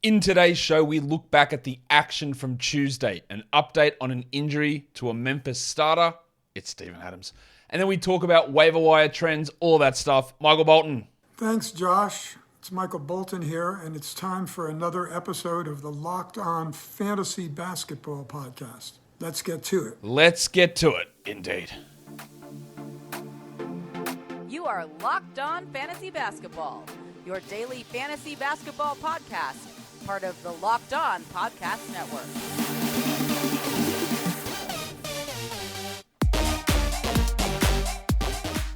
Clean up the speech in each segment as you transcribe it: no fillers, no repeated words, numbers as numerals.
In today's show, we look back at the action from Tuesday, an update on an injury to a Memphis starter. It's Steven Adams. And then we talk about waiver wire trends, all that stuff. Michael Bolton. Thanks, Josh. It's Michael Bolton here, and it's time for another episode of the Locked On Fantasy Basketball Podcast. Let's get to it. Let's get to it, indeed. You are Locked On Fantasy Basketball, your daily fantasy basketball podcast, part of the Locked On Podcast Network.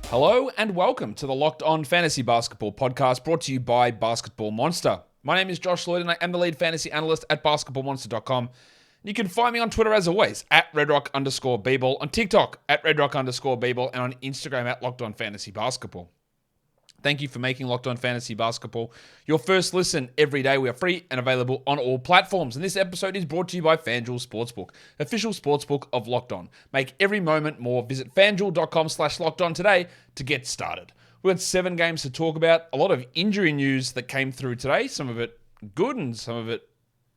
Hello and welcome to the Locked On Fantasy Basketball Podcast, brought to you by Basketball Monster. My name is Josh Lloyd and I am the lead fantasy analyst at basketballmonster.com. You can find me on Twitter as always, at redrock_bball, on TikTok, at redrock_bball, and on Instagram at Locked On Fantasy Basketball. Thank you for making Locked On Fantasy Basketball your first listen every day. We are free and available on all platforms. And this episode is brought to you by FanDuel Sportsbook, official sportsbook of Locked On. Make every moment more. Visit FanDuel.com/LockedOn today to get started. We've got 7 games to talk about. A lot of injury news that came through today. Some of it good and some of it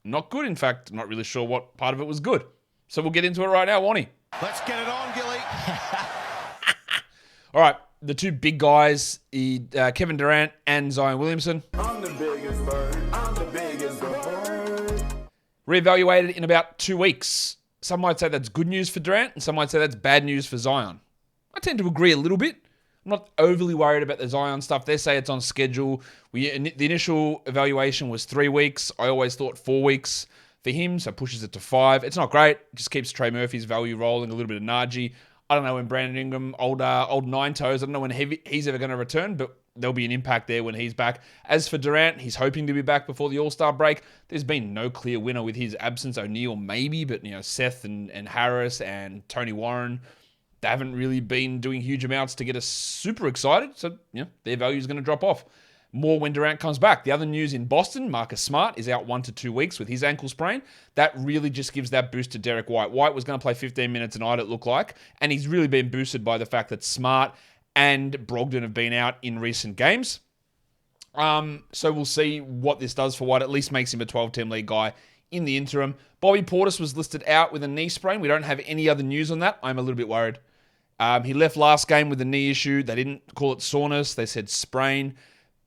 not good. In fact, I'm not really sure what part of it was good. So we'll get into it right now, Wonnie. Let's get it on, Gilly. All right. The two big guys, Kevin Durant and Zion Williamson. I'm the biggest bird. I'm the biggest bird. Reevaluated in about 2 weeks. Some might say that's good news for Durant, and some might say that's bad news for Zion. I tend to agree a little bit. I'm not overly worried about the Zion stuff. They say it's on schedule. The initial evaluation was 3 weeks. I always thought 4 weeks for him, so pushes it to 5. It's not great. It just keeps Trey Murphy's value rolling, a little bit of Najee. I don't know when Brandon Ingram, old nine toes, I don't know when he's ever going to return, but there'll be an impact there when he's back. As for Durant, he's hoping to be back before the All-Star break. There's been no clear winner with his absence. O'Neal maybe, but Seth and Harris and Tony Warren, they haven't really been doing huge amounts to get us super excited. So their value is going to drop off more when Durant comes back. The other news in Boston, Marcus Smart is out 1 to 2 weeks with his ankle sprain. That really just gives that boost to Derek White. White was going to play 15 minutes tonight, it looked like, and he's really been boosted by the fact that Smart and Brogdon have been out in recent games. So we'll see what this does for White. At least makes him a 12-team league guy in the interim. Bobby Portis was listed out with a knee sprain. We don't have any other news on that. I'm a little bit worried. He left last game with a knee issue. They didn't call it soreness. They said sprain.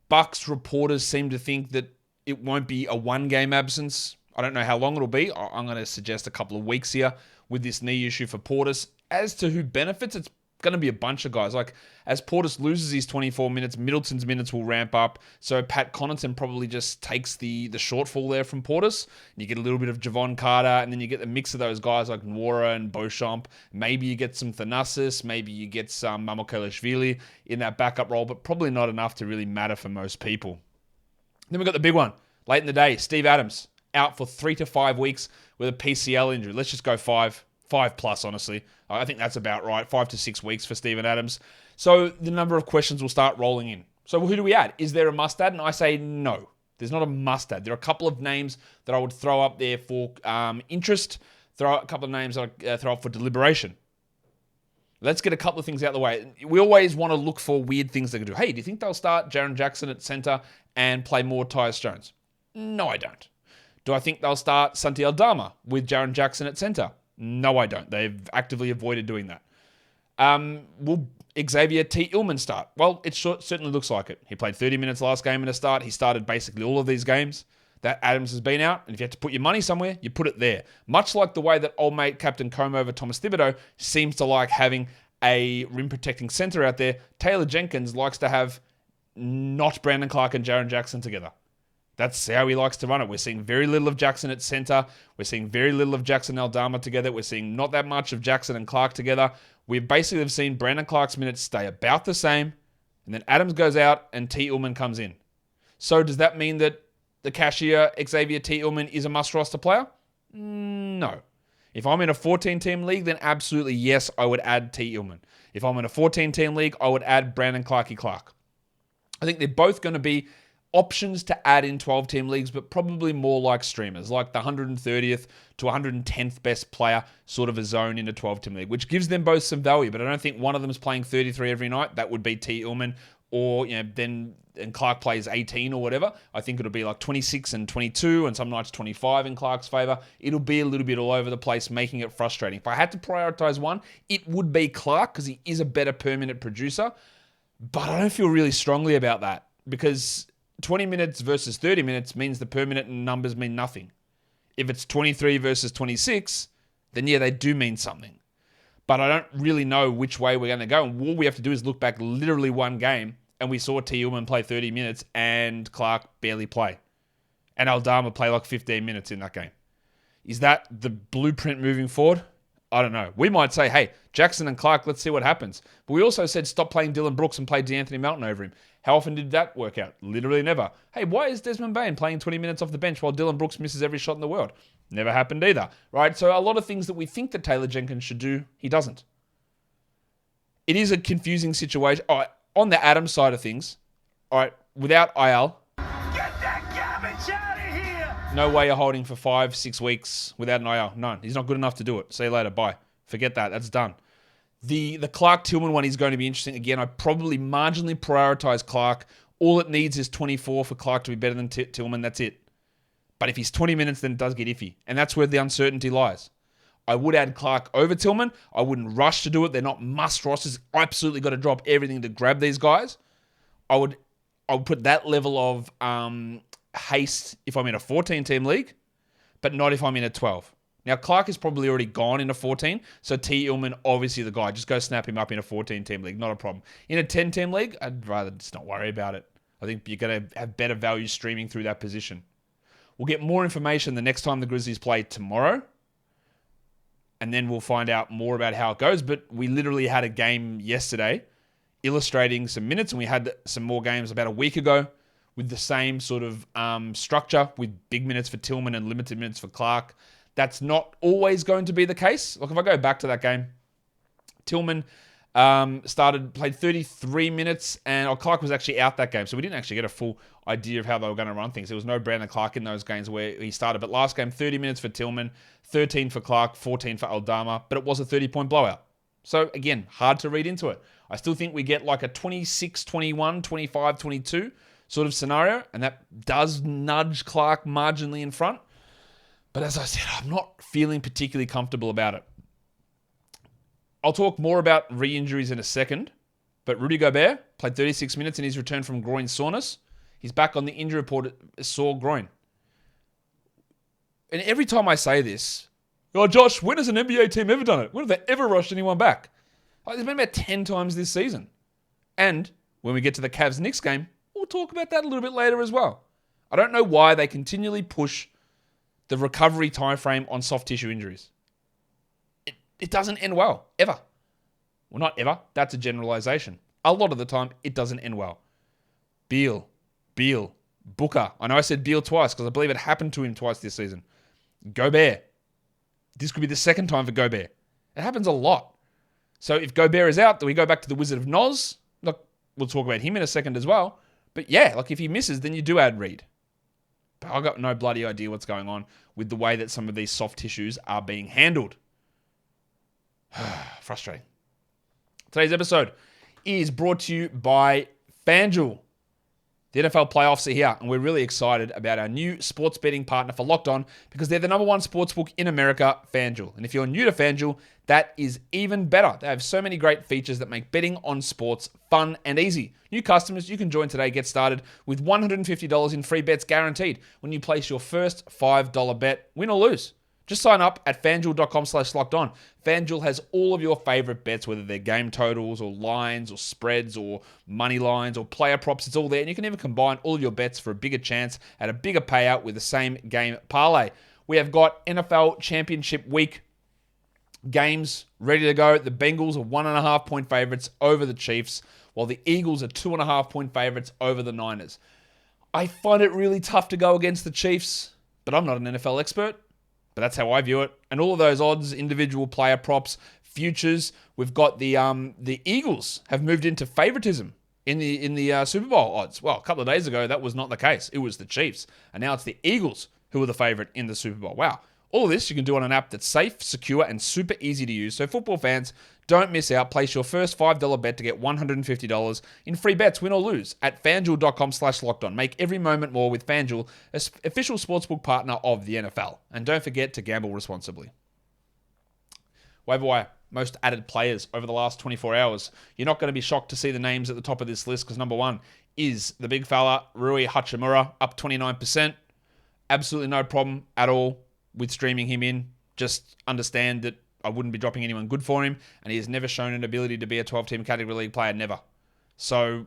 Bucks reporters seem to think that it won't be a 1-game absence. I don't know how long it'll be. I'm going to suggest a couple of weeks here with this knee issue for Portis. As to who benefits, it's going to be a bunch of guys. Like, as Portis loses his 24 minutes, Middleton's minutes will ramp up. So Pat Connaughton probably just takes the shortfall there from Portis. You get a little bit of Javon Carter, and then you get the mix of those guys like Nwora and Beauchamp. Maybe you get some Thanasis. Maybe you get some Mamukelashvili in that backup role, but probably not enough to really matter for most people. Then we've got the big one. Late in the day, Steve Adams out for 3 to 5 weeks with a PCL injury. Let's just go 5 plus, honestly. I think that's about right. 5 to 6 weeks for Steven Adams. So the number of questions will start rolling in. So who do we add? Is there a must-add? And I say no. There's not a must-add. There are a couple of names that I would throw up there for interest. Throw out a couple of names that I throw up for deliberation. Let's get a couple of things out of the way. We always want to look for weird things they can do. Hey, do you think they'll start Jaren Jackson at center and play more Tyus Jones? No, I don't. Do I think they'll start Santi Aldama with Jaren Jackson at center? No, I don't. They've actively avoided doing that. Will Xavier T. Illman start? Well, it certainly looks like it. He played 30 minutes last game in a start. He started basically all of these games that Adams has been out. And if you have to put your money somewhere, you put it there. Much like the way that old mate Captain Comb over Thomas Thibodeau seems to like having a rim-protecting center out there, Taylor Jenkins likes to have not Brandon Clark and Jaren Jackson together. That's how he likes to run it. We're seeing very little of Jackson at center. We're seeing very little of Jackson and Aldama together. We're seeing not that much of Jackson and Clark together. We basically have seen Brandon Clark's minutes stay about the same, and then Adams goes out and T. Illman comes in. So does that mean that the cashier Xavier T. Illman is a must-roster player? No. If I'm in a 14-team league, then absolutely yes, I would add T. Illman. If I'm in a 14-team league, I would add Brandon Clark. I think they're both going to be options to add in 12-team leagues, but probably more like streamers, like the 130th to 110th best player sort of a zone in a 12-team league, which gives them both some value, but I don't think one of them is playing 33 every night. That would be T. Illman or then and Clark plays 18 or whatever, I think it'll be like 26 and 22 and some nights 25 in Clark's favor. It'll be a little bit all over the place, making it frustrating. If I had to prioritize one, it would be Clark because he is a better per minute producer, but I don't feel really strongly about that because 20 minutes versus 30 minutes means the per minute numbers mean nothing. If it's 23 versus 26, then yeah, they do mean something. But I don't really know which way we're going to go. And all we have to do is look back literally one game, and we saw Tillman play 30 minutes and Clark barely play. And Aldama play like 15 minutes in that game. Is that the blueprint moving forward? I don't know. We might say, hey, Jackson and Clark, let's see what happens. But we also said stop playing Dylan Brooks and play DeAnthony Melton over him. How often did that work out? Literally never. Hey, why is Desmond Bain playing 20 minutes off the bench while Dylan Brooks misses every shot in the world? Never happened either, right? So a lot of things that we think that Taylor Jenkins should do, he doesn't. It is a confusing situation. All right, on the Adams side of things, all right, without IL, Get that garbage out of here! no way you're holding for 5-6 weeks without an IL. No, he's not good enough to do it. See you later. Bye. Forget that. That's done. The Clark Tillman one is going to be interesting. Again, I probably marginally prioritize Clark. All it needs is 24 for Clark to be better than Tillman. That's it. But if he's 20 minutes, then it does get iffy. And that's where the uncertainty lies. I would add Clark over Tillman. I wouldn't rush to do it. They're not must rosters. Absolutely got to drop everything to grab these guys. I would put that level of haste if I'm in a 14-team league, but not if I'm in a 12. Now, Clark is probably already gone in a 14, so T. Illman, obviously the guy. Just go snap him up in a 14-team league. Not a problem. In a 10-team league, I'd rather just not worry about it. I think you're going to have better value streaming through that position. We'll get more information the next time the Grizzlies play tomorrow, and then we'll find out more about how it goes. But we literally had a game yesterday illustrating some minutes, and we had some more games about a week ago with the same sort of structure with big minutes for Tillman and limited minutes for Clark. That's not always going to be the case. Look, if I go back to that game, Tillman played 33 minutes, and Clark was actually out that game, so we didn't actually get a full idea of how they were going to run things. There was no Brandon Clark in those games where he started, but last game, 30 minutes for Tillman, 13 for Clark, 14 for Aldama, but it was a 30-point blowout. So, again, hard to read into it. I still think we get like a 26-21, 25-22 sort of scenario, and that does nudge Clark marginally in front. But as I said, I'm not feeling particularly comfortable about it. I'll talk more about re-injuries in a second, but Rudy Gobert played 36 minutes in his return from groin soreness. He's back on the injury report, a sore groin. And every time I say this, oh, Josh, when has an NBA team ever done it? When have they ever rushed anyone back? Like, there's been about 10 times this season. And when we get to the Cavs-Knicks game, we'll talk about that a little bit later as well. I don't know why they continually push the recovery time frame on soft tissue injuries. It doesn't end well, ever. Well, not ever. That's a generalization. A lot of the time, it doesn't end well. Beal, Booker. I know I said Beal twice because I believe it happened to him twice this season. Gobert. This could be the second time for Gobert. It happens a lot. So if Gobert is out, then we go back to the Wizard of Noz. Look, we'll talk about him in a second as well. But yeah, like if he misses, then you do add Reed. But I've got no bloody idea what's going on with the way that some of these soft tissues are being handled. Frustrating. Today's episode is brought to you by FanDuel. The NFL playoffs are here, and we're really excited about our new sports betting partner for Locked On because they're the number one sportsbook in America, FanDuel. And if you're new to FanDuel, that is even better. They have so many great features that make betting on sports fun and easy. New customers, you can join today, get started with $150 in free bets guaranteed when you place your first $5 bet, win or lose. Just sign up at FanDuel.com/lockedon. FanDuel has all of your favorite bets, whether they're game totals or lines or spreads or money lines or player props. It's all there. And you can even combine all of your bets for a bigger chance at a bigger payout with the same game parlay. We have got NFL Championship Week games ready to go. The Bengals are 1.5-point favorites over the Chiefs, while the Eagles are 2.5-point favorites over the Niners. I find it really tough to go against the Chiefs, but I'm not an NFL expert. But that's how I view it. And all of those odds, individual player props, futures, we've got the Eagles have moved into favoritism in the Super Bowl odds. Well, a couple of days ago, that was not the case. It was the Chiefs. And now it's the Eagles who are the favorite in the Super Bowl. Wow. All of this you can do on an app that's safe, secure, and super easy to use. So football fans, Don't miss out. Place your first $5 bet to get $150 in free bets, win or lose, at FanDuel.com/lockedon. Make every moment more with FanDuel, official sportsbook partner of the NFL. And don't forget to gamble responsibly. Waiver wire. Most added players over the last 24 hours. You're not going to be shocked to see the names at the top of this list because number one is the big fella, Rui Hachimura, up 29%. Absolutely no problem at all with streaming him in. Just understand that I wouldn't be dropping anyone good for him, and he has never shown an ability to be a 12-team category league player, never. So,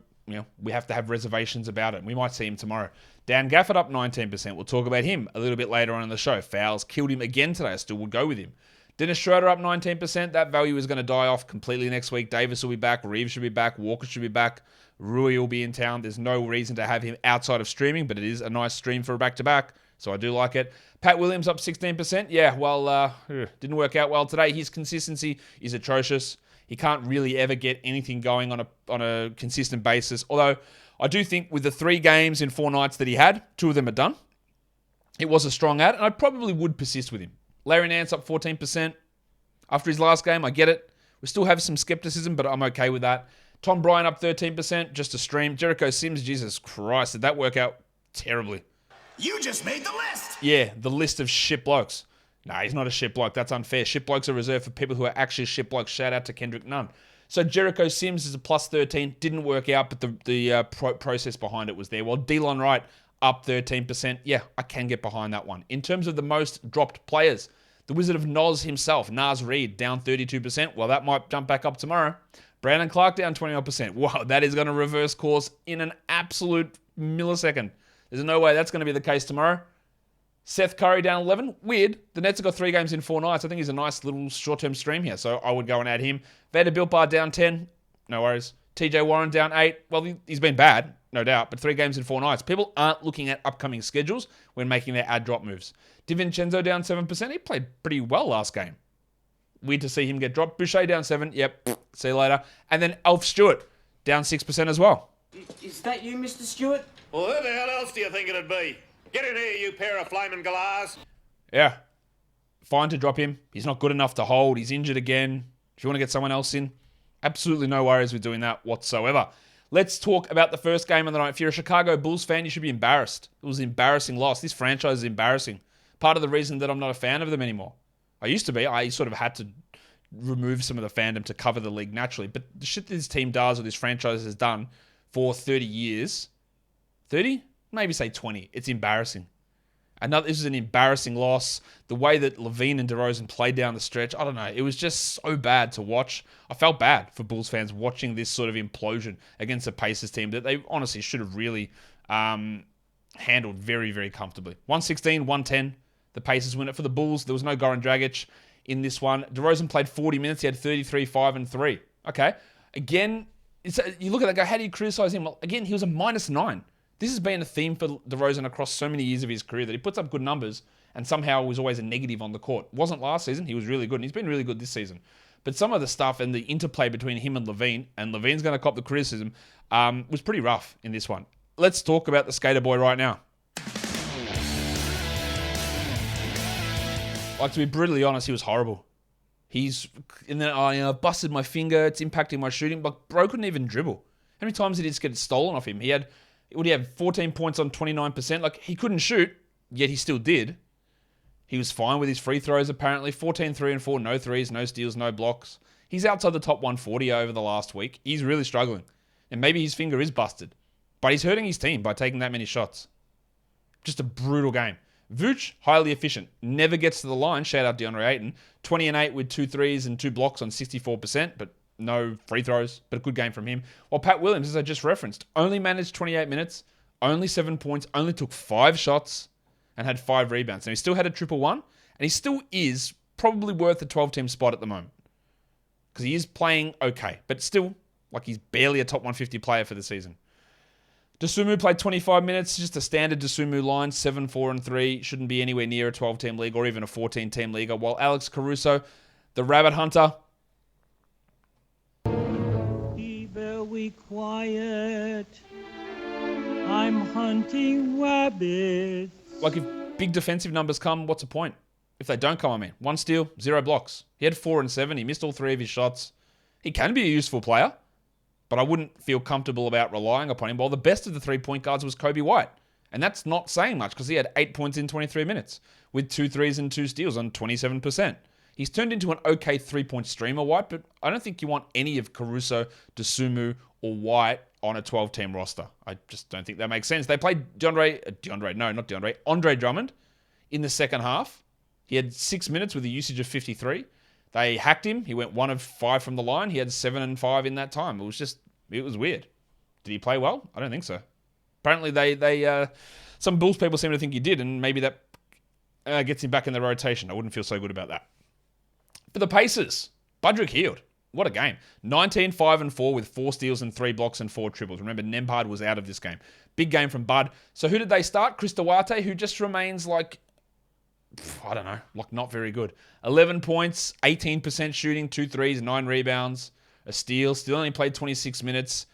we have to have reservations about it. We might see him tomorrow. Dan Gafford up 19%. We'll talk about him a little bit later on in the show. Fouls killed him again today. I still would go with him. Dennis Schroeder up 19%. That value is going to die off completely next week. Davis will be back. Reeves should be back. Walker should be back. Rui will be in town. There's no reason to have him outside of streaming, but it is a nice stream for a back-to-back, so I do like it. Pat Williams up 16%. Yeah, well, didn't work out well today. His consistency is atrocious. He can't really ever get anything going on a consistent basis, although I do think with the 3 games in 4 nights that he had, 2 of them are done. It was a strong ad, and I probably would persist with him. Larry Nance up 14%. After his last game, I get it. We still have some skepticism, but I'm okay with that. Tom Bryan up 13%, just a stream. Jericho Sims, Jesus Christ, did that work out terribly? You just made the list. Yeah, the list of shit blokes. Nah, he's not a shit bloke. That's unfair. Shit blokes are reserved for people who are actually shit blokes. Shout out to Kendrick Nunn. So Jericho Sims is a plus 13. Didn't work out, but the process behind it was there. While Delon Wright up 13%. Yeah, I can get behind that one. In terms of the most dropped players, the Wizard of Noz himself, Naz Reid, down 32%. Well, that might jump back up tomorrow. Brandon Clark down 21%. Wow, that is going to reverse course in an absolute millisecond. There's no way that's going to be the case tomorrow. Seth Curry down 11. Weird. The Nets have got 3 games in 4 nights. I think he's a nice little short-term stream here, so I would go and add him. Vanderbilt Bar down 10. No worries. TJ Warren down 8. Well, he's been bad, no doubt, but 3 games in 4 nights. People aren't looking at upcoming schedules when making their ad drop moves. DiVincenzo down 7%. He played pretty well last game. Weird to see him get dropped. Boucher down 7. Yep. See you later. And then Alf Stewart down 6% as well. Is that you, Mr. Stewart? Well, who the hell else do you think it'd be? Get in here, you pair of flaming galahs. Yeah. Fine to drop him. He's not good enough to hold. He's injured again. If you want to get someone else in, absolutely no worries with doing that whatsoever. Let's talk about the first game of the night. If you're a Chicago Bulls fan, you should be embarrassed. It was an embarrassing loss. This franchise is embarrassing. Part of the reason that I'm not a fan of them anymore. I used to be. I sort of had to remove some of the fandom to cover the league naturally. But the shit this team does or this franchise has done for 30 years, 30? Maybe say 20. It's embarrassing. This is an embarrassing loss. The way that Levine and DeRozan played down the stretch, I don't know. It was just so bad to watch. I felt bad for Bulls fans watching this sort of implosion against the Pacers team that they honestly should have really handled very, very comfortably. 116-110. The Pacers win it for the Bulls. There was no Goran Dragic in this one. DeRozan played 40 minutes. He had 33, 5, and 3. Okay. Again, you look at that guy. How do you criticize him? Well, again, he was a -9. This has been a theme for DeRozan across so many years of his career that he puts up good numbers and somehow was always a negative on the court. Wasn't last season. He was really good, and he's been really good this season. But some of the stuff and the interplay between him and Levine's going to cop the criticism, was pretty rough in this one. Let's talk about the skater boy right now. Like, to be brutally honest, he was horrible. And then I busted my finger. It's impacting my shooting. But bro couldn't even dribble. How many times did he just get it stolen off him? He had 14 points on 29%. Like, he couldn't shoot, yet he still did. He was fine with his free throws, apparently. 14, 3, and 4. No threes, no steals, no blocks. He's outside the top 140 over the last week. He's really struggling. And maybe his finger is busted. But he's hurting his team by taking that many shots. Just a brutal game. Vooch, highly efficient. Never gets to the line. Shout out DeAndre Ayton. 20 and 8 with 2 threes and 2 blocks on 64%, but no free throws. But a good game from him. While Pat Williams, as I just referenced, only managed 28 minutes, only 7 points, only took 5 shots, and had 5 rebounds. And he still had a triple one, and he still is probably worth a 12-team spot at the moment. Because he is playing okay, but still, like, he's barely a top 150 player for the season. Dosunmu played 25 minutes, just a standard Dosunmu line, 7, 4, and 3. Shouldn't be anywhere near a 12-team league or even a 14-team league. While Alex Caruso, the rabbit hunter. Be very quiet. I'm hunting rabbits. Like, if big defensive numbers come, what's the point? If they don't come, 1 steal, 0 blocks. He had 4 and 7. He missed all 3 of his shots. He can be a useful player, but I wouldn't feel comfortable about relying upon him. While the best of the 3-point guards was Kobe White. And that's not saying much because he had 8 points in 23 minutes with 2 threes and 2 steals on 27%. He's turned into an okay 3-point streamer, White, but I don't think you want any of Caruso, Dosunmu, or White on a 12-team roster. I just don't think that makes sense. They played Andre Drummond in the second half. He had 6 minutes with a usage of 53. They hacked him. He went 1 of 5 from the line. He had 7 and 5 in that time. It was weird. Did he play well? I don't think so. Apparently, some Bulls people seem to think he did, and maybe that gets him back in the rotation. I wouldn't feel so good about that. For the Pacers, Buddy Hield. What a game. 19, 5 and 4 with 4 steals and 3 blocks and 4 triples. Remember, Nembhard was out of this game. Big game from Bud. So who did they start? Chris Duarte, who just remains like not very good. 11 points, 18% shooting, 2 threes, 9 rebounds, a steal. Still only played 26 minutes.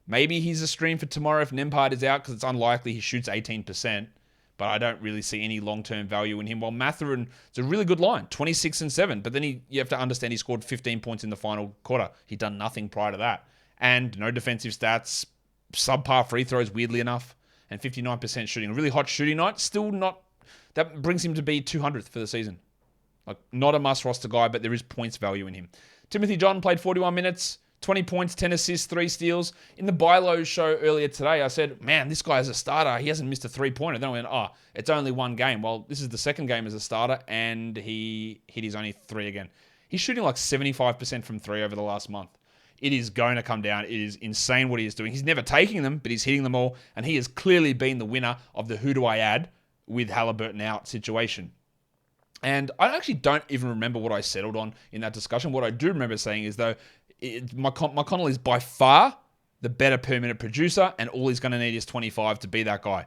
Maybe he's a stream for tomorrow if Nembhard is out because it's unlikely he shoots 18%. But I don't really see any long-term value in him. While Mathurin, it's a really good line, 26 and 7. But then you have to understand he scored 15 points in the final quarter. He'd done nothing prior to that. And no defensive stats, subpar free throws, weirdly enough, and 59% shooting. A really hot shooting night. Still not, that brings him to be 200th for the season. Like, not a must-roster guy, but there is points value in him. Timothy John played 41 minutes. 20 points, 10 assists, 3 steals. In the Buy Low show earlier today, I said, man, this guy is a starter. He hasn't missed a 3-pointer. Then I went, it's only one game. Well, this is the second game as a starter, and he hit his only 3 again. He's shooting like 75% from 3 over the last month. It is going to come down. It is insane what he is doing. He's never taking them, but he's hitting them all, and he has clearly been the winner of the who do I add with Halliburton out situation. And I actually don't even remember what I settled on in that discussion. What I do remember saying is, though, McConnell is by far the better per minute producer, and all he's going to need is 25 to be that guy.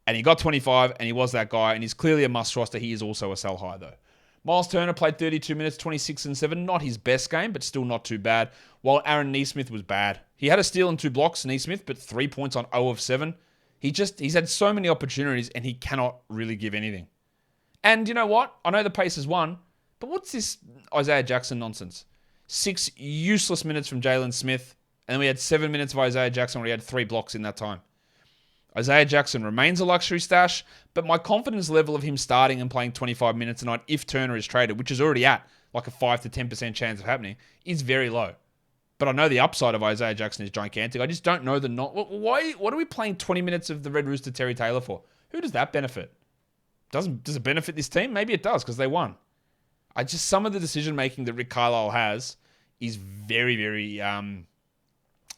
And he got 25, and he was that guy, and he's clearly a must roster. He is also a sell high, though. Miles Turner played 32 minutes, 26 and 7. Not his best game, but still not too bad. While Aaron Nesmith was bad. He had a steal and 2 blocks, Nesmith, but 3 points on 0 of 7. He's had so many opportunities, and he cannot really give anything. And you know what? I know the Pacers won, but what's this Isaiah Jackson nonsense? 6 useless minutes from Jalen Smith, and then we had 7 minutes of Isaiah Jackson where he had 3 blocks in that time. Isaiah Jackson remains a luxury stash, but my confidence level of him starting and playing 25 minutes a night if Turner is traded, which is already at like a 5 to 10% chance of happening, is very low. But I know the upside of Isaiah Jackson is gigantic. I just don't know the not. Why? What are we playing 20 minutes of the Red Rooster Terry Taylor for? Who does that benefit? Does it benefit this team? Maybe it does because they won. Some of the decision making that Rick Carlisle has is very, very,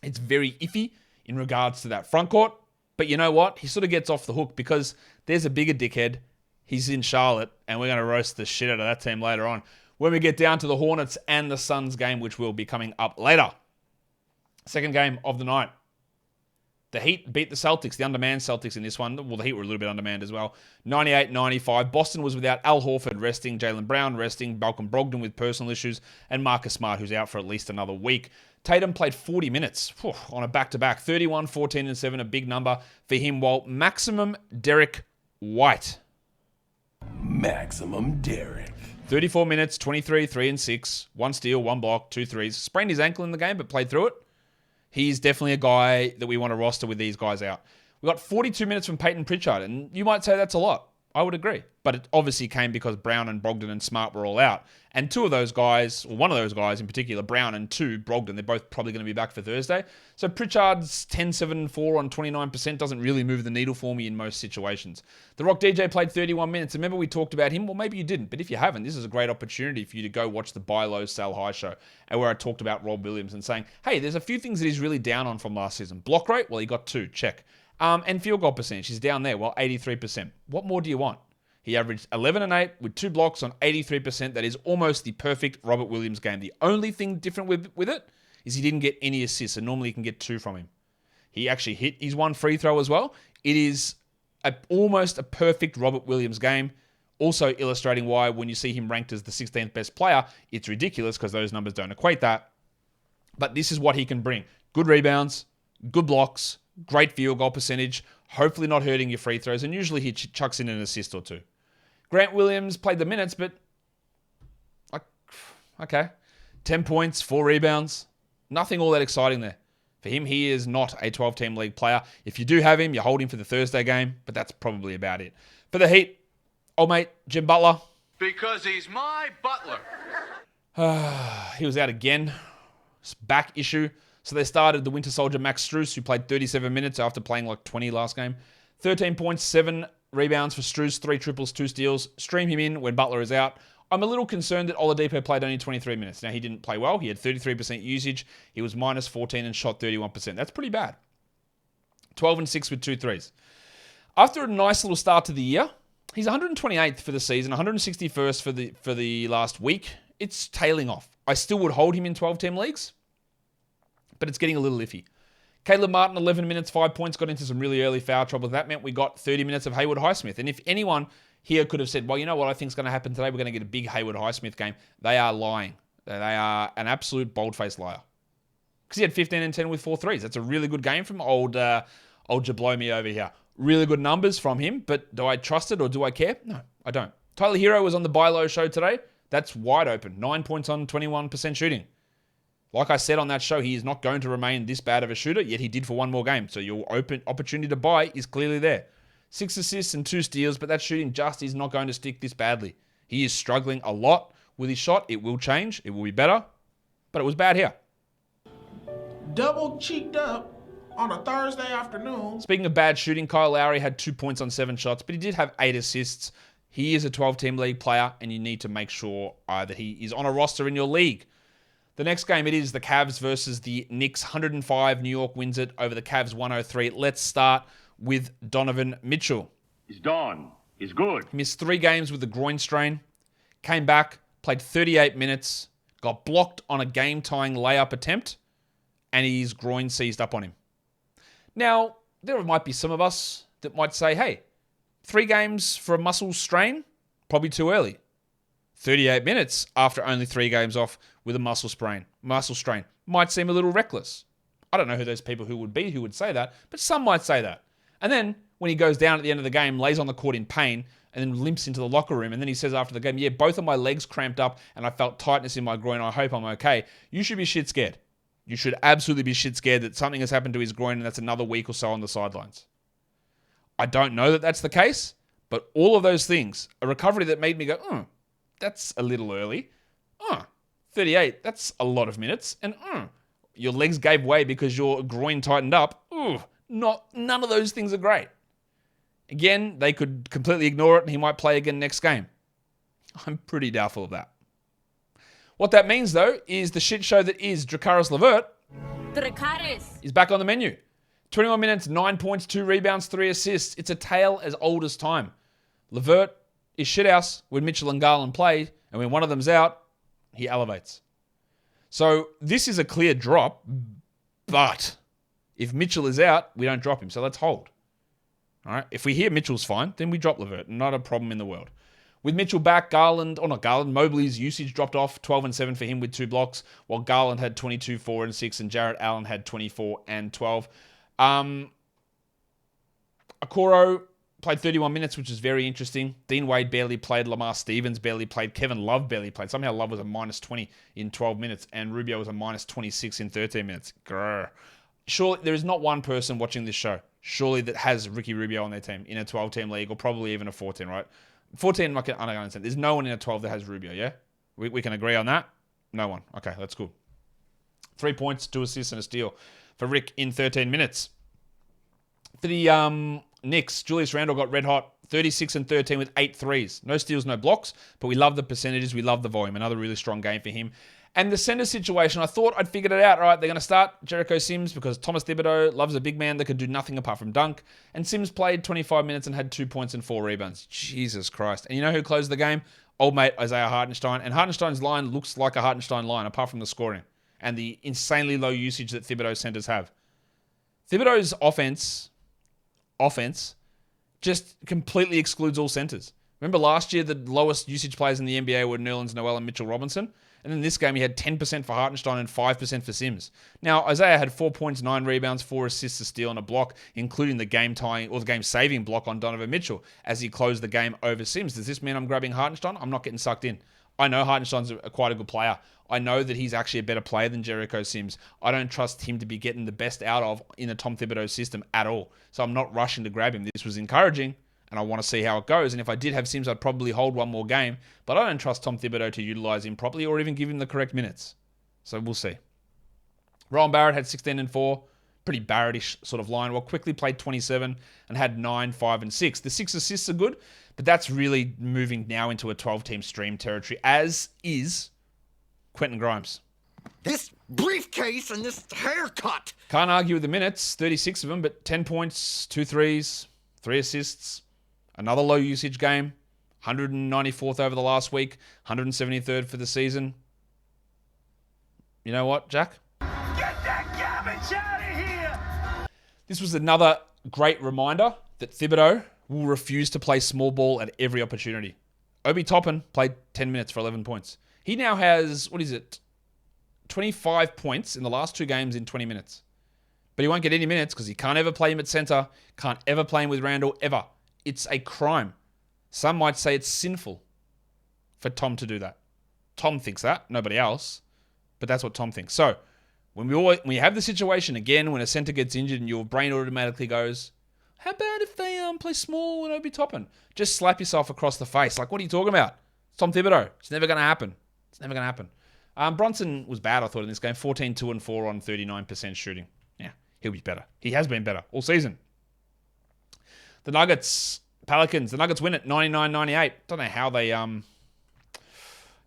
it's very iffy in regards to that front court. But you know what? He sort of gets off the hook because there's a bigger dickhead. He's in Charlotte, and we're going to roast the shit out of that team later on when we get down to the Hornets and the Suns game, which will be coming up later. Second game of the night. The Heat beat the Celtics, the undermanned Celtics in this one. Well, the Heat were a little bit undermanned as well. 98-95. Boston was without Al Horford resting, Jaylen Brown resting, Malcolm Brogdon with personal issues, and Marcus Smart, who's out for at least another week. Tatum played 40 minutes on a back-to-back. 31, 14, and 7, a big number for him, while maximum Derek White. Maximum Derek. 34 minutes, 23, 3 and 6, 1 steal, 1 block, 2 threes. Sprained his ankle in the game, but played through it. He's definitely a guy that we want to roster with these guys out. We got 42 minutes from Peyton Pritchard, and you might say that's a lot. I would agree. But it obviously came because Brown and Brogdon and Smart were all out. And 2 of those guys, or one of those guys in particular, Brown and 2, Brogdon, they're both probably going to be back for Thursday. So Pritchard's 10, 7, and 4 on 29% doesn't really move the needle for me in most situations. The Rock DJ played 31 minutes. Remember we talked about him? Well, maybe you didn't. But if you haven't, this is a great opportunity for you to go watch the Buy Low, Sell High show, and where I talked about Rob Williams and saying, hey, there's a few things that he's really down on from last season. Block rate? Well, he got 2. Check. And field goal percentage. He's down there. Well, 83%. What more do you want? He averaged 11 and 8 with 2 blocks on 83%. That is almost the perfect Robert Williams game. The only thing different with it is he didn't get any assists, and normally you can get 2 from him. He actually hit his 1 free throw as well. It is almost a perfect Robert Williams game. Also illustrating why when you see him ranked as the 16th best player, it's ridiculous because those numbers don't equate that. But this is what he can bring. Good rebounds, good blocks, great field goal percentage, hopefully not hurting your free throws, and usually he chucks in an assist or 2. Grant Williams played the minutes, but okay. 10 points, 4 rebounds, Nothing all that exciting there. For him, he is not a 12-team league player. If you do have him, you hold him for the Thursday game, but that's probably about it. For the Heat, old mate, Jim Butler. Because he's my butler. He was out again. Back issue. So they started the Winter Soldier Max Strus, who played 37 minutes after playing like 20 last game. 13 points, 7 rebounds for Strus, 3 triples, 2 steals. Stream him in when Butler is out. I'm a little concerned that Oladipo played only 23 minutes. Now, he didn't play well. He had 33% usage. He was minus 14 and shot 31%. That's pretty bad. 12 and 6 with 2 threes. After a nice little start to the year, he's 128th for the season, 161st for the last week. It's tailing off. I still would hold him in 12-team leagues, but it's getting a little iffy. Caleb Martin, 11 minutes, 5 points, got into some really early foul trouble. That meant we got 30 minutes of Hayward Highsmith. And if anyone here could have said, well, you know what I think is going to happen today? We're going to get a big Hayward Highsmith game. They are lying. They are an absolute bold-faced liar. Because he had 15 and 10 with 4 threes. That's a really good game from old Jablomi over here. Really good numbers from him, but do I trust it or do I care? No, I don't. Tyler Hero was on the Buy Low show today. That's wide open. 9 points on 21% shooting. Like I said on that show, he is not going to remain this bad of a shooter, yet he did for one more game. So your open opportunity to buy is clearly there. 6 assists and 2 steals, but that shooting just is not going to stick this badly. He is struggling a lot with his shot. It will change. It will be better, but it was bad here. Double cheeked up on a Thursday afternoon. Speaking of bad shooting, Kyle Lowry had 2 points on 7 shots, but he did have 8 assists. He is a 12-team league player, and you need to make sure that he is on a roster in your league. The next game, it is the Cavs versus the Knicks. 105, New York wins it over the Cavs 103. Let's start with Donovan Mitchell. He's done. He's good. He missed 3 games with a groin strain. Came back, played 38 minutes, got blocked on a game-tying layup attempt, and his groin seized up on him. Now, there might be some of us that might say, hey, 3 games for a muscle strain? Probably too early. 38 minutes after only 3 games off with a muscle strain might seem a little reckless. I don't know who those people who would say that, but some might say that. And then when he goes down at the end of the game, lays on the court in pain, and then limps into the locker room, and then he says after the game, yeah, both of my legs cramped up and I felt tightness in my groin. I hope I'm okay. You should be shit scared. You should absolutely be shit scared that something has happened to his groin and that's another week or so on the sidelines. I don't know that that's the case, but all of those things, a recovery that made me go, that's a little early. 38, that's a lot of minutes. And your legs gave way because your groin tightened up. None of those things are great. Again, they could completely ignore it and he might play again next game. I'm pretty doubtful of that. What that means, though, is the shit show that is Dracaris LeVert is back on the menu. 21 minutes, 9 points, 2 rebounds, 3 assists. It's a tale as old as time. LeVert is shithouse when Mitchell and Garland play, and when one of them's out, he elevates. So this is a clear drop, but if Mitchell is out, we don't drop him. So let's hold. All right. If we hear Mitchell's fine, then we drop LeVert. Not a problem in the world. With Mitchell back, Mobley's usage dropped off, 12 and 7 for him with 2 blocks, while Garland had 22, 4 and 6, and Jarrett Allen had 24 and 12. Okoro played 31 minutes, which is very interesting. Dean Wade barely played. Lamar Stevens barely played. Kevin Love barely played. Somehow Love was a minus 20 in 12 minutes, and Rubio was a minus 26 in 13 minutes. Grr. Surely there is not one person watching this show, surely, that has Ricky Rubio on their team in a 12-team league, or probably even a 14, right? 14, I don't understand. There's no one in a 12 that has Rubio, yeah? We can agree on that? No one. Okay, that's cool. 3 points, 2 assists, and a steal for Rick in 13 minutes. For the Knicks, Julius Randle got red hot, 36 and 13 with 8 threes. No steals, no blocks, but we love the percentages. We love the volume. Another really strong game for him. And the center situation, I thought I'd figured it out. All right, they're going to start Jericho Sims because Thomas Thibodeau loves a big man that could do nothing apart from dunk. And Sims played 25 minutes and had 2 points and 4 rebounds. Jesus Christ. And you know who closed the game? Old mate Isaiah Hartenstein. And Hartenstein's line looks like a Hartenstein line apart from the scoring and the insanely low usage that Thibodeau's centers have. Thibodeau's offense just completely excludes all centers. Remember last year, the lowest usage players in the NBA were Nerlens Noel and Mitchell Robinson? And in this game, he had 10% for Hartenstein and 5% for Sims. Now, Isaiah had 4 points, 9 rebounds, 4 assists, a steal, and a block, including the game-tying or the game-saving block on Donovan Mitchell as he closed the game over Sims. Does this mean I'm grabbing Hartenstein? I'm not getting sucked in. I know Hartenstein's quite a good player. I know that he's actually a better player than Jericho Sims. I don't trust him to be getting the best out of in a Tom Thibodeau system at all. So I'm not rushing to grab him. This was encouraging, and I want to see how it goes. And if I did have Sims, I'd probably hold one more game. But I don't trust Tom Thibodeau to utilize him properly or even give him the correct minutes. So we'll see. Rowan Barrett had 16 and 4. Pretty Barrett-ish sort of line. Well, quickly played 27 and had 9, 5, and 6. The 6 assists are good, but that's really moving now into a 12-team stream territory, as is Quentin Grimes. This briefcase and this haircut. Can't argue with the minutes, 36 of them, but 10 points, 2 threes, 3 assists. Another low usage game, 194th over the last week, 173rd for the season. You know what, Jack? Get that garbage out of here! This was another great reminder that Thibodeau will refuse to play small ball at every opportunity. Obi Toppin played 10 minutes for 11 points. He now has, 25 points in the last 2 games in 20 minutes. But he won't get any minutes because he can't ever play him at center, can't ever play him with Randle, ever. It's a crime. Some might say it's sinful for Tom to do that. Tom thinks that, nobody else. But that's what Tom thinks. So, when we have the situation again, when a center gets injured and your brain automatically goes, how about if they play small and Obi Toppin? Just slap yourself across the face. Like, what are you talking about? It's Tom Thibodeau. It's never going to happen. It's never going to happen. Bronson was bad, I thought, in this game. 14, 2, and 4 on 39% shooting. Yeah, he'll be better. He has been better all season. The Nuggets, Pelicans. The Nuggets win it 99-98. Don't know how they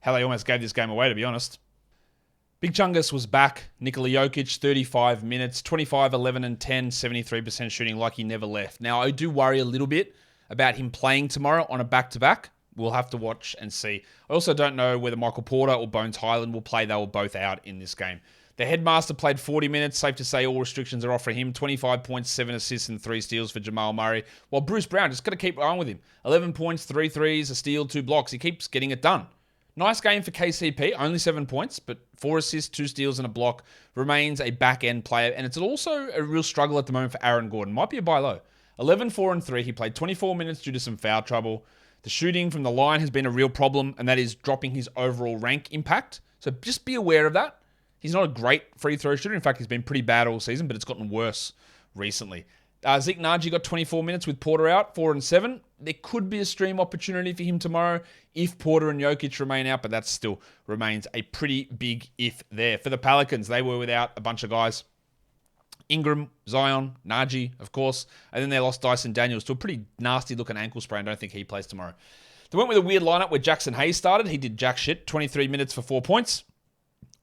almost gave this game away, to be honest. Big Chungus was back. Nikola Jokic, 35 minutes, 25, 11, and 10, 73% shooting like he never left. Now, I do worry a little bit about him playing tomorrow on a back-to-back. We'll have to watch and see. I also don't know whether Michael Porter or Bones Highland will play. They were both out in this game. The headmaster played 40 minutes. Safe to say all restrictions are off for him. 25 points, 7 assists, and 3 steals for Jamal Murray. While Bruce Brown just got to keep going with him. 11 points, 3 threes, a steal, 2 blocks. He keeps getting it done. Nice game for KCP, only 7 points, but 4 assists, 2 steals, and a block. Remains a back-end player, and it's also a real struggle at the moment for Aaron Gordon. Might be a buy low. 11, 4, and 3. He played 24 minutes due to some foul trouble. The shooting from the line has been a real problem, and that is dropping his overall rank impact. So just be aware of that. He's not a great free throw shooter. In fact, he's been pretty bad all season, but it's gotten worse recently. Zeke Naji got 24 minutes with Porter out, 4 and 7. There could be a stream opportunity for him tomorrow if Porter and Jokic remain out, but that still remains a pretty big if there. For the Pelicans, they were without a bunch of guys. Ingram, Zion, Naji, of course, and then they lost Dyson Daniels to a pretty nasty-looking ankle sprain. I don't think he plays tomorrow. They went with a weird lineup where Jackson Hayes started. He did jack shit, 23 minutes for 4 points.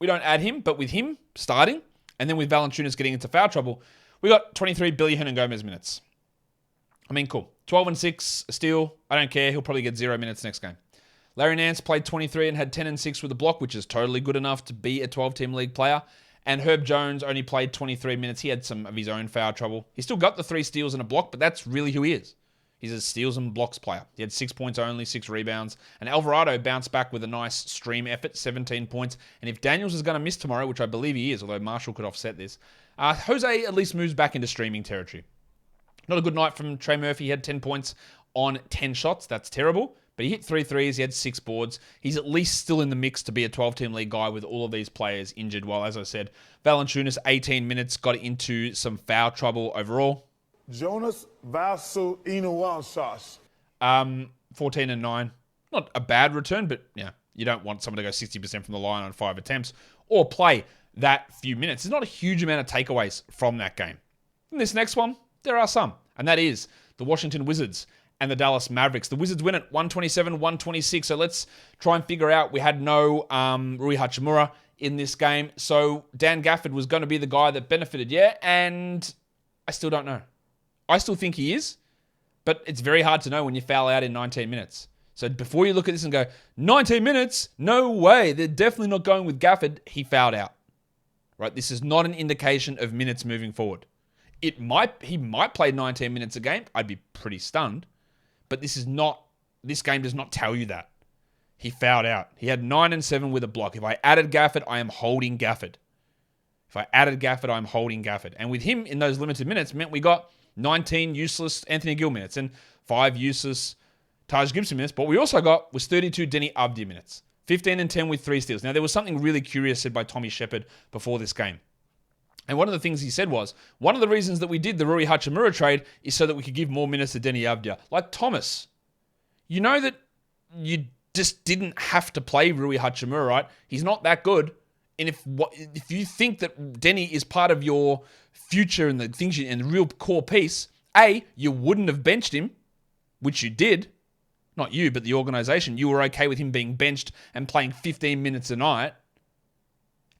We don't add him, but with him starting, and then with Valanciunas getting into foul trouble, we got 23 Billy Hernangomez minutes. I mean, cool. 12 and 6, a steal. I don't care. He'll probably get 0 minutes next game. Larry Nance played 23 and had 10 and 6 with a block, which is totally good enough to be a 12-team league player. And Herb Jones only played 23 minutes. He had some of his own foul trouble. He still got the 3 steals and a block, but that's really who he is. He's a steals and blocks player. He had 6 points only, 6 rebounds. And Alvarado bounced back with a nice stream effort, 17 points. And if Daniels is going to miss tomorrow, which I believe he is, although Marshall could offset this, Jose at least moves back into streaming territory. Not a good night from Trey Murphy. He had 10 points on 10 shots. That's terrible. But he hit 3 threes. He had 6 boards. He's at least still in the mix to be a 12-team league guy with all of these players injured. While, as I said, Valanciunas, 18 minutes, got into some foul trouble overall. Jonas Vasu Inuwansas. 14 and 9. Not a bad return, but yeah, you don't want someone to go 60% from the line on 5 attempts or play that few minutes. There's not a huge amount of takeaways from that game. In this next one, there are some, and that is the Washington Wizards and the Dallas Mavericks. The Wizards win it 127-126. So let's try and figure out. We had no Rui Hachimura in this game. So Dan Gafford was going to be the guy that benefited, yeah, and I still don't know. I still think he is, but it's very hard to know when you foul out in 19 minutes. So before you look at this and go, 19 minutes? No way. They're definitely not going with Gafford. He fouled out. Right? This is not an indication of minutes moving forward. He might play 19 minutes a game. I'd be pretty stunned. But this game does not tell you that. He fouled out. He had 9 and 7 with a block. If I added Gafford, I am holding Gafford. And with him in those limited minutes meant we got 19 useless Anthony Gill minutes and 5 useless Taj Gibson minutes. But what we also got was 32 Denny Avdia minutes. 15 and 10 with 3 steals. Now, there was something really curious said by Tommy Shepard before this game. And one of the things he said was, one of the reasons that we did the Rui Hachimura trade is so that we could give more minutes to Deni Avdija. Like Thomas, you know that you just didn't have to play Rui Hachimura, right? He's not that good. And if you think that Deni is part of your future and the things and the real core piece, A, you wouldn't have benched him, which you did. Not you, but the organization. You were okay with him being benched and playing 15 minutes a night.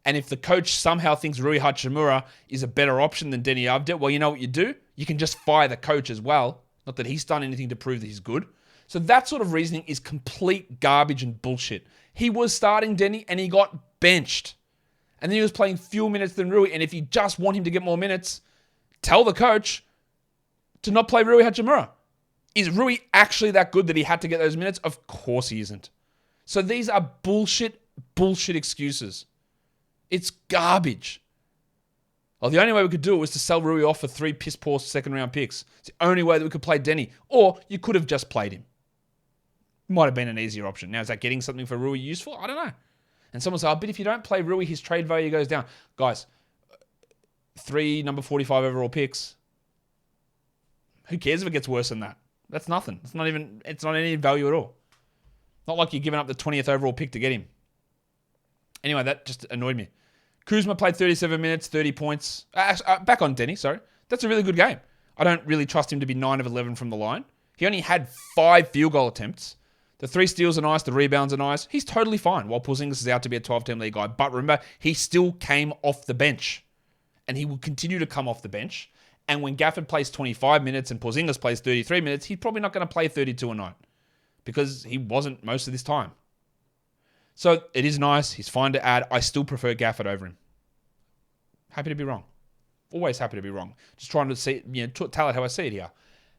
And if the coach somehow thinks Rui Hachimura is a better option than Deni Avdija, well, you know what you do? You can just fire the coach as well. Not that he's done anything to prove that he's good. So that sort of reasoning is complete garbage and bullshit. He was starting Deni and he got benched. And then he was playing fewer minutes than Rui. And if you just want him to get more minutes, tell the coach to not play Rui Hachimura. Is Rui actually that good that he had to get those minutes? Of course he isn't. So these are bullshit excuses. It's garbage. Well, the only way we could do it was to sell Rui off for 3 piss-poor second-round picks. It's the only way that we could play Deni. Or you could have just played him. Might have been an easier option. Now, is that getting something for Rui useful? I don't know. And someone said, but if you don't play Rui, his trade value goes down. Guys, 3 number 45 overall picks. Who cares if it gets worse than that? That's nothing. It's not any value at all. Not like you're giving up the 20th overall pick to get him. Anyway, that just annoyed me. Kuzma played 37 minutes, 30 points. Back on Deni, sorry. That's a really good game. I don't really trust him to be 9 of 11 from the line. He only had 5 field goal attempts. The 3 steals are nice. The rebounds are nice. He's totally fine while Porzingis is out to be a 12-team league guy. But remember, he still came off the bench. And he will continue to come off the bench. And when Gafford plays 25 minutes and Porzingis plays 33 minutes, he's probably not going to play 32 a night. Because he wasn't most of this time. So it is nice. He's fine to add. I still prefer Gafford over him. Happy to be wrong. Always happy to be wrong. Just trying to see, tell it how I see it here.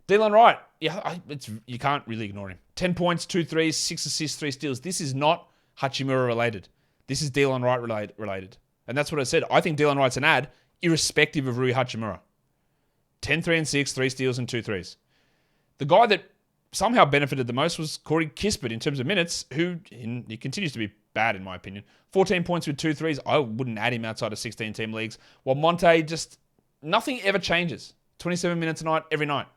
Dylan Wright. Yeah, you can't really ignore him. 10 points, 2 threes, 6 assists, 3 steals. This is not Hachimura related. This is Dylan Wright related. And that's what I said. I think Dylan Wright's an ad, irrespective of Rui Hachimura. 10, 3 and 6, 3 steals and 2 threes. The guy that somehow benefited the most was Corey Kispert in terms of minutes, he continues to be bad in my opinion. 14 points with 2 threes. I wouldn't add him outside of 16-team leagues. While Monte, just nothing ever changes. 27 minutes a night, every night.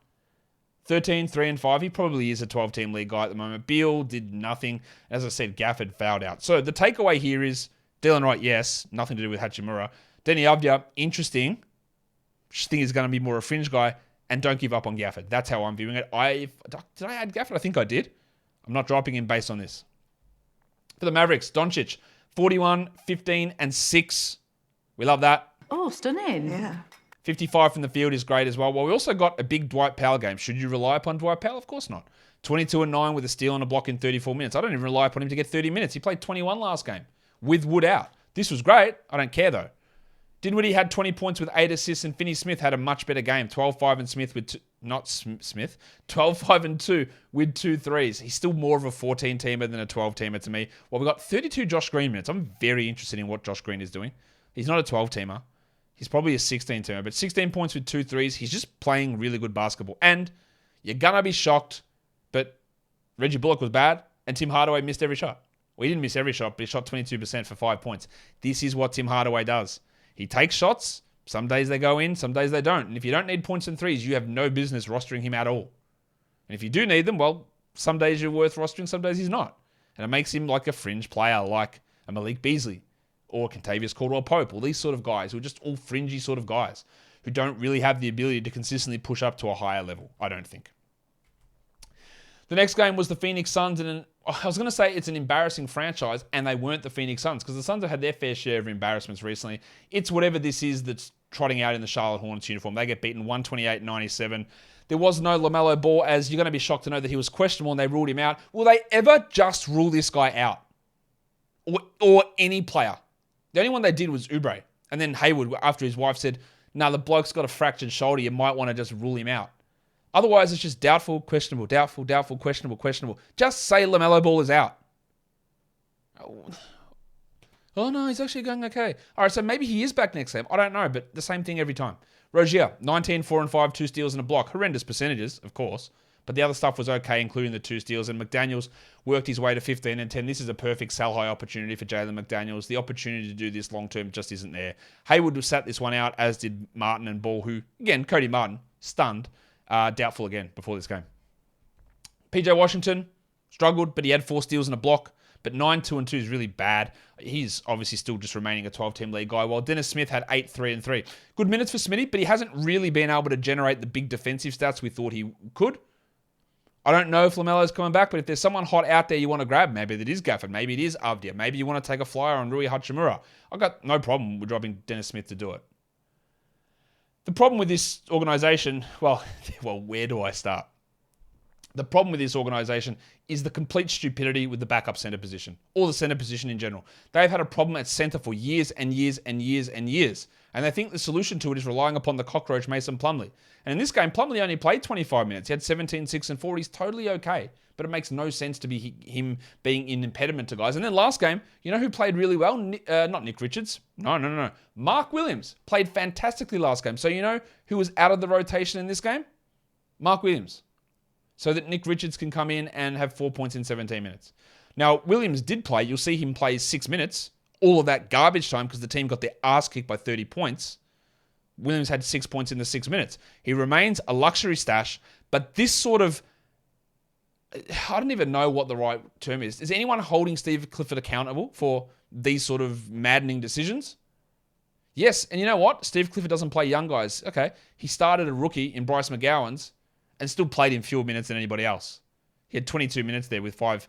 13, 3 and 5. He probably is a 12-team league guy at the moment. Beal did nothing. As I said, Gafford fouled out. So the takeaway here is Dylan Wright, yes, nothing to do with Hachimura. Deni Avdija, interesting. Just think he's going to be more a fringe guy. And don't give up on Gafford. That's how I'm viewing it. Did I add Gafford? I think I did. I'm not dropping him based on this. For the Mavericks, Doncic, 41, 15, and 6. We love that. Oh, stunning. Yeah. 55 from the field is great as well. Well, we also got a big Dwight Powell game. Should you rely upon Dwight Powell? Of course not. 22 and 9 with a steal and a block in 34 minutes. I don't even rely upon him to get 30 minutes. He played 21 last game with Wood out. This was great. I don't care though. Dinwiddie had 20 points with 8 assists, and Finney Smith had a much better game. 12-5 and Smith with 12-5 and 2 with 2 threes. He's still more of a 14-teamer than a 12-teamer to me. Well, we got 32 Josh Green minutes. I'm very interested in what Josh Green is doing. He's not a 12-teamer. He's probably a 16-teamer, but 16 points with 2 threes. He's just playing really good basketball. And you're going to be shocked, but Reggie Bullock was bad, and Tim Hardaway missed every shot. Well, he didn't miss every shot, but he shot 22% for 5 points. This is what Tim Hardaway does. He takes shots. Some days they go in, some days they don't. And if you don't need points and threes, you have no business rostering him at all. And if you do need them, well, some days you're worth rostering, some days he's not. And it makes him like a fringe player, like a Malik Beasley or Kentavious Caldwell-Pope, or these sort of guys who are just all fringy sort of guys who don't really have the ability to consistently push up to a higher level, I don't think. The next game was the Phoenix Suns, and I was going to say it's an embarrassing franchise, and they weren't the Phoenix Suns, because the Suns have had their fair share of embarrassments recently. It's whatever this is that's trotting out in the Charlotte Hornets uniform. They get beaten 128-97. There was no LaMelo Ball, as you're going to be shocked to know that he was questionable and they ruled him out. Will they ever just rule this guy out? Or any player? The only one they did was Oubre. And then Hayward, after his wife said, no, the bloke's got a fractured shoulder, you might want to just rule him out. Otherwise, it's just doubtful, questionable, doubtful, doubtful, questionable, questionable. Just say LaMelo Ball is out. Oh, no, he's actually going okay. All right, so maybe he is back next game. I don't know, but the same thing every time. Rozier, 19, 4 and 5, 2 steals and a block. Horrendous percentages, of course. But the other stuff was okay, including the 2 steals. And McDaniels worked his way to 15 and 10. This is a perfect sell-high opportunity for Jalen McDaniels. The opportunity to do this long-term just isn't there. Hayward sat this one out, as did Martin and Ball, who, again, Cody Martin, stunned, doubtful again before this game. PJ Washington struggled, but he had 4 steals and a block. But 9, 2, and 2 is really bad. He's obviously still just remaining a 12-team league guy, while Dennis Smith had 8, 3, and 3. Good minutes for Smitty, but he hasn't really been able to generate the big defensive stats we thought he could. I don't know if LaMelo's coming back, but if there's someone hot out there you want to grab, maybe it is Gafford, maybe it is Avdia, maybe you want to take a flyer on Rui Hachimura. I've got no problem with dropping Dennis Smith to do it. The problem with this organization, well, where do I start? The problem with this organization is the complete stupidity with the backup center position, or the center position in general. They've had a problem at center for years and years and years and years, and they think the solution to it is relying upon the cockroach Mason Plumlee. And in this game, Plumlee only played 25 minutes. He had 17, 6, and 4. He's totally okay, but it makes no sense to be him being an impediment to guys. And then last game, you know who played really well? Not Nick Richards. No. Mark Williams played fantastically last game. So you know who was out of the rotation in this game? Mark Williams. So that Nick Richards can come in and have 4 points in 17 minutes. Now, Williams did play. You'll see him play 6 minutes. All of that garbage time because the team got their ass kicked by 30 points. Williams had 6 points in the 6 minutes. He remains a luxury stash, but this sort of... I don't even know what the right term is. Is anyone holding Steve Clifford accountable for these sort of maddening decisions? Yes, and you know what? Steve Clifford doesn't play young guys. Okay, he started a rookie in Bryce McGowan's and still played in fewer minutes than anybody else. He had 22 minutes there with five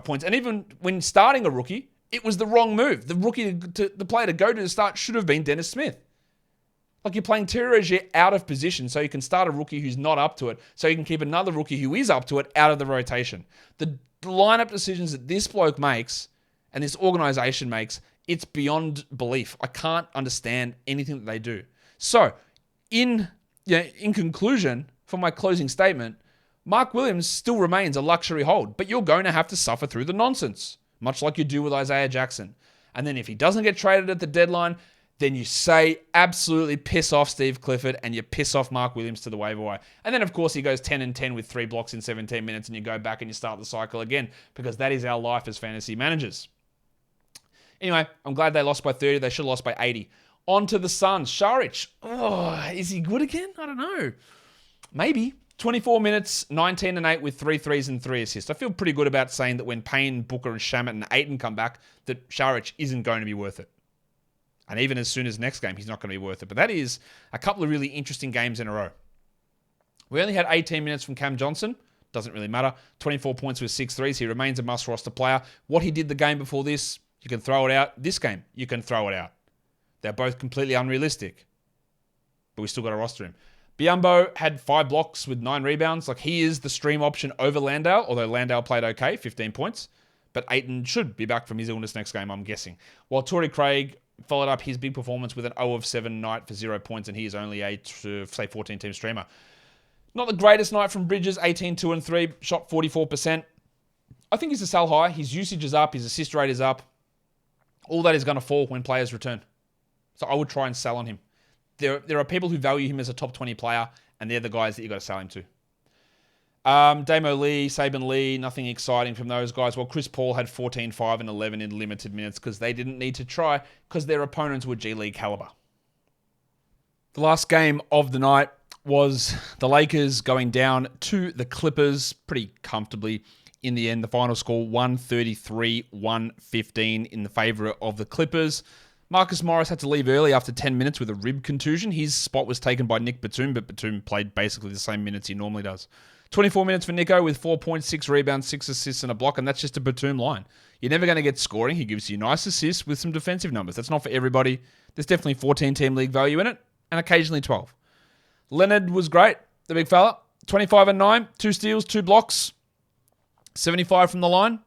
points. And even when starting a rookie, it was the wrong move. The player to go to the start should have been Dennis Smith. Like you're playing Terry Rozier out of position so you can start a rookie who's not up to it, so you can keep another rookie who is up to it out of the rotation. The lineup decisions that this bloke makes and this organization makes, it's beyond belief. I can't understand anything that they do. So, in conclusion, for my closing statement, Mark Williams still remains a luxury hold, but you're going to have to suffer through the nonsense, much like you do with Isaiah Jackson. And then if he doesn't get traded at the deadline, then you say absolutely piss off Steve Clifford and you piss off Mark Williams to the waiver wire. And then, of course, he goes 10 and 10 with 3 blocks in 17 minutes and you go back and you start the cycle again because that is our life as fantasy managers. Anyway, I'm glad they lost by 30. They should have lost by 80. On to the Suns. Šarić. Oh, is he good again? I don't know. Maybe. 24 minutes, 19 and 8 with 3 threes and 3 assists. I feel pretty good about saying that when Payne, Booker, and Shamet and Ayton come back, that Šarić isn't going to be worth it. And even as soon as next game, he's not going to be worth it. But that is a couple of really interesting games in a row. We only had 18 minutes from Cam Johnson. Doesn't really matter. 24 points with 6 threes. He remains a must-roster player. What he did the game before this, you can throw it out. This game, you can throw it out. They're both completely unrealistic. But we still got to roster him. Biyombo had 5 blocks with 9 rebounds. Like, he is the stream option over Landale, although Landale played okay, 15 points. But Ayton should be back from his illness next game, I'm guessing. While Torrey Craig followed up his big performance with an 0 of 7 night for 0 points, and he is only a, say, 14-team streamer. Not the greatest night from Bridges, 18, 2, and 3, shot 44%. I think he's a sell high. His usage is up, his assist rate is up. All that is going to fall when players return. So I would try and sell on him. There are people who value him as a top 20 player, and they're the guys that you got to sell him to. Damo Lee, Saban Lee, nothing exciting from those guys. Well, Chris Paul had 14, 5, and 11 in limited minutes because they didn't need to try because their opponents were G League caliber. The last game of the night was the Lakers going down to the Clippers pretty comfortably. In the end, the final score 133-115 in the favor of the Clippers. Marcus Morris had to leave early after 10 minutes with a rib contusion. His spot was taken by Nick Batum, but Batum played basically the same minutes he normally does. 24 minutes for Nico with 4 points, 6 rebounds, 6 assists, and a block, and that's just a Batum line. You're never going to get scoring. He gives you nice assists with some defensive numbers. That's not for everybody. There's definitely 14-team league value in it, and occasionally 12. Leonard was great, the big fella. 25 and 9, 2 steals, 2 blocks, 75 from the line,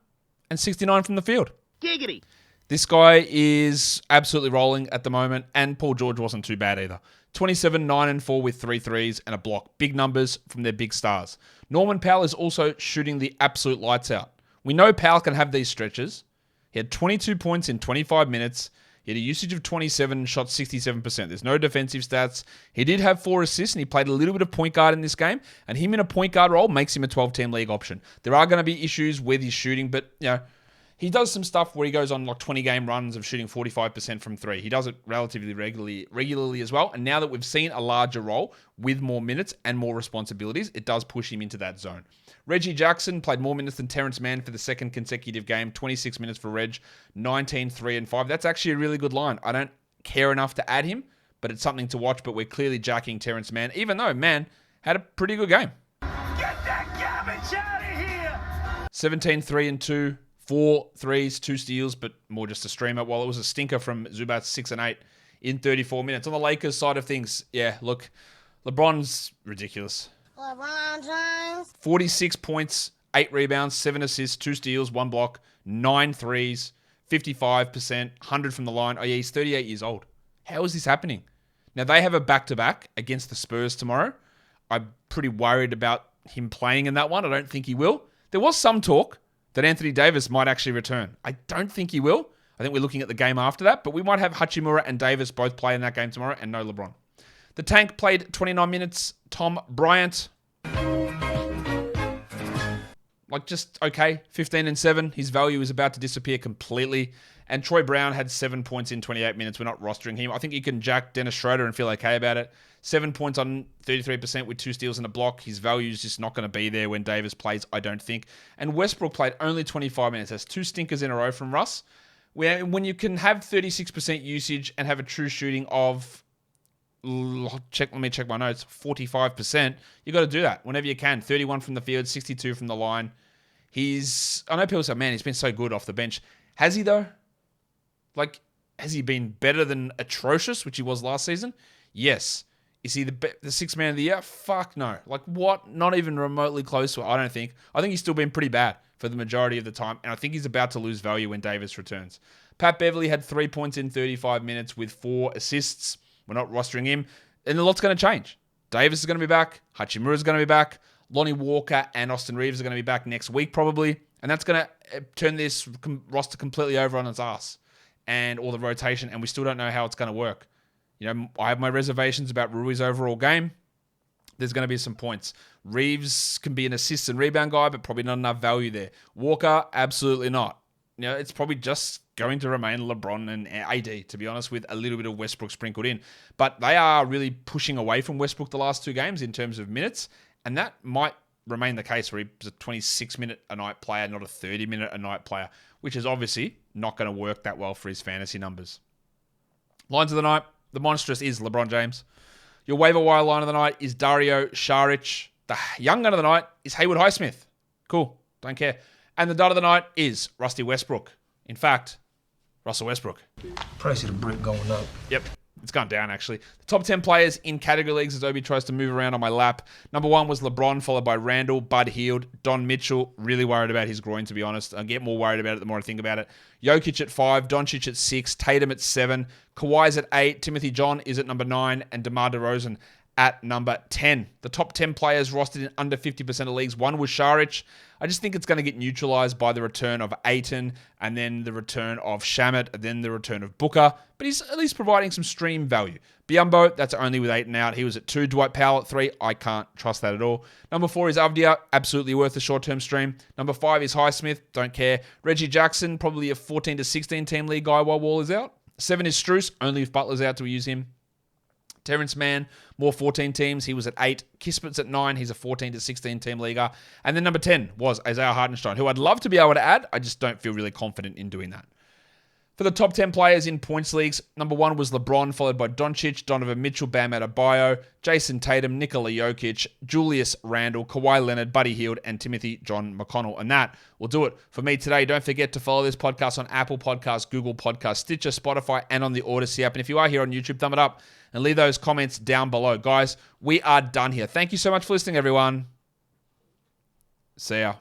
and 69 from the field. Giggity! This guy is absolutely rolling at the moment, and Paul George wasn't too bad either. 27, 9, and 4 with 3 threes and a block. Big numbers from their big stars. Norman Powell is also shooting the absolute lights out. We know Powell can have these stretches. He had 22 points in 25 minutes. He had a usage of 27, shot 67%. There's no defensive stats. He did have 4 assists, and he played a little bit of point guard in this game, and him in a point guard role makes him a 12-team league option. There are going to be issues with his shooting, but, he does some stuff where he goes on like 20-game runs of shooting 45% from 3. He does it relatively regularly as well, and now that we've seen a larger role with more minutes and more responsibilities, it does push him into that zone. Reggie Jackson played more minutes than Terrence Mann for the second consecutive game, 26 minutes for Reg, 19, 3, and 5. That's actually a really good line. I don't care enough to add him, but it's something to watch, but we're clearly jacking Terrence Mann, even though Mann had a pretty good game. Get that garbage out of here! 17, 3, and 2. 4 threes, 2 steals, but more just a streamer. While it was a stinker from Zubac, 6 and 8 in 34 minutes. On the Lakers side of things, look, LeBron's ridiculous. LeBron James. 46 points, 8 rebounds, 7 assists, 2 steals, 1 block, 9 threes, 55%, 100 from the line. Oh yeah, he's 38 years old. How is this happening? Now they have a back-to-back against the Spurs tomorrow. I'm pretty worried about him playing in that one. I don't think he will. There was some talk that Anthony Davis might actually return. I don't think he will. I think we're looking at the game after that, but we might have Hachimura and Davis both play in that game tomorrow and no LeBron. The Tank played 29 minutes. Tom Bryant, just okay, 15 and 7. His value is about to disappear completely. And Troy Brown had 7 points in 28 minutes. We're not rostering him. I think you can jack Dennis Schroeder and feel okay about it. 7 points on 33% with 2 steals and a block. His value is just not going to be there when Davis plays, I don't think. And Westbrook played only 25 minutes. That's 2 stinkers in a row from Russ. When you can have 36% usage and have a true shooting of, let me check my notes, 45%, you got to do that whenever you can. 31 from the field, 62 from the line. I know people say, man, he's been so good off the bench. Has he though? Has he been better than atrocious, which he was last season? Yes. Is he the sixth man of the year? Fuck no. What? Not even remotely close to it, I don't think. I think he's still been pretty bad for the majority of the time, and I think he's about to lose value when Davis returns. Pat Beverly had 3 points in 35 minutes with 4 assists. We're not rostering him, and a lot's going to change. Davis is going to be back. Hachimura is going to be back. Lonnie Walker and Austin Reeves are going to be back next week probably, and that's going to turn this roster completely over on its ass and all the rotation, and we still don't know how it's going to work. I have my reservations about Rui's overall game. There's going to be some points. Reeves can be an assist and rebound guy, but probably not enough value there. Walker, absolutely not. It's probably just going to remain LeBron and AD, to be honest, with a little bit of Westbrook sprinkled in. But they are really pushing away from Westbrook the last 2 games in terms of minutes, and that might remain the case where he's a 26-minute-a-night player, not a 30-minute-a-night player, which is obviously not going to work that well for his fantasy numbers. Lines of the night. The monstrous is LeBron James. Your waiver wire line of the night is Dario Saric. The young gun of the night is Haywood Highsmith. Cool. Don't care. And the dud of the night is Rusty Westbrook. In fact, Russell Westbrook. Price of the brick going up. Yep. It's gone down, actually. The top 10 players in category leagues as Obi tries to move around on my lap. Number 1 was LeBron, followed by Randle, Buddy Hield, Don Mitchell. Really worried about his groin, to be honest. I get more worried about it the more I think about it. Jokic at 5, Doncic at 6, Tatum at 7, Kawhi's at 8, Timothy John is at number 9, and DeMar DeRozan at number 10. The top 10 players rostered in under 50% of leagues. 1 was Saric. I just think it's going to get neutralized by the return of Ayton, and then the return of Shamet, and then the return of Booker. But he's at least providing some stream value. Biyombo, that's only with Ayton out. He was at 2. Dwight Powell at 3. I can't trust that at all. Number 4 is Avdia. Absolutely worth a short-term stream. Number 5 is Highsmith. Don't care. Reggie Jackson, probably a 14 to 16 team league guy while Wall is out. 7 is Strus. Only if Butler's out do we use him. Terrence Mann, more 14 teams. He was at 8. Kismet's at 9. He's a 14 to 16 team leaguer. And then number 10 was Isaiah Hartenstein, who I'd love to be able to add. I just don't feel really confident in doing that. For the top 10 players in points leagues, number 1 was LeBron, followed by Doncic, Donovan Mitchell, Bam Adebayo, Jason Tatum, Nikola Jokic, Julius Randle, Kawhi Leonard, Buddy Hield, and Timothy John McConnell. And that will do it for me today. Don't forget to follow this podcast on Apple Podcasts, Google Podcasts, Stitcher, Spotify, and on the Odyssey app. And if you are here on YouTube, thumb it up and leave those comments down below. Guys, we are done here. Thank you so much for listening, everyone. See ya.